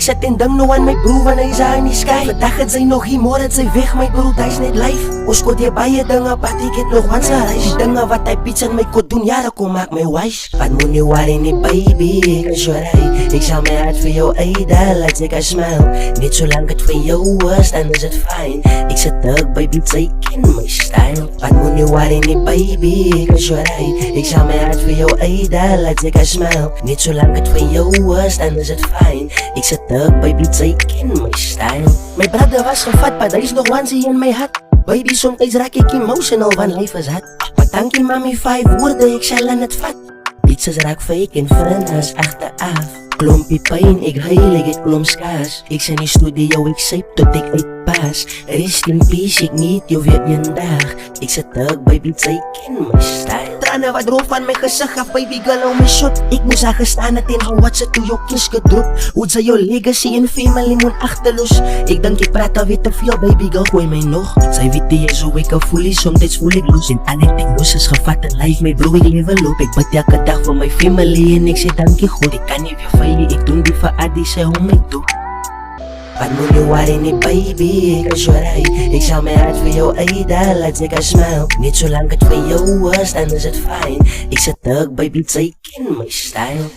Ek sit en ding nou aan my broer wanneer hy's aan die sky. Vandag het sy nog hier, môre het sy weg, my broer, hy's net lief. Ons kot hier baie dinge, but ek het nog once gereis. Die dinge wat hy pizza in my kot doen, jare kom maak my wise. Wat moet nie worry nie, baby, ek is alright. Ek sal my hart vir jou uitdeel, laat ek haar smile. Net solang het vir jou is, dan is het fijn. Ek sit terug, baby, sy ken my style. Wat moet nie worry nie, baby, ek is alright. Ek sal my hart vir jou uitdeel, laat ek haar smile. Net solang het vir jou is, dan is het fijn. Ek sit terug, baby, sy ken my style. My brother was gevat, but hy's nog onesie in my hart. Baby, soms raak ek emotional, want life is hard. Maar dankie mami, 5 woorde, ek sal aan het vat. Pizzas raak fake en vrienders achteraf. Klompie pijn, ek huil, ek het klomp skaars. Ek sê in die studio, ek syp tot ek uitpas. Rest in peace, ek niet jou weer een dag. Ek sit terug, baby, sy ken my style. Trane wat roof van my gezicht af, baby girl, hou my shot. Ek moes haar gestaan het en wat sy toe jou kies gedroep. Hoe sy jou legacy en family moet achterloos. Ek dink ek praat alweer te veel, baby girl, gooi my nog. Sy weet die is hoe ek voel, soms voel ek los. En al het ek los is gevat in life, my bro, ek lewe loop. Ek bid elke dag vir my family en ek sê dankie God. Ek kan nie weer vir jy, ek doen die vir Adi, sy hom my toe. Wat moet nie worry nie, baby, ek is alright. Ek sal my hart vir jou uitdeel, laat ek haar smile. Net solang het vir jou is, dan is het fijn. Ek sit terug, baby, sy ken my style.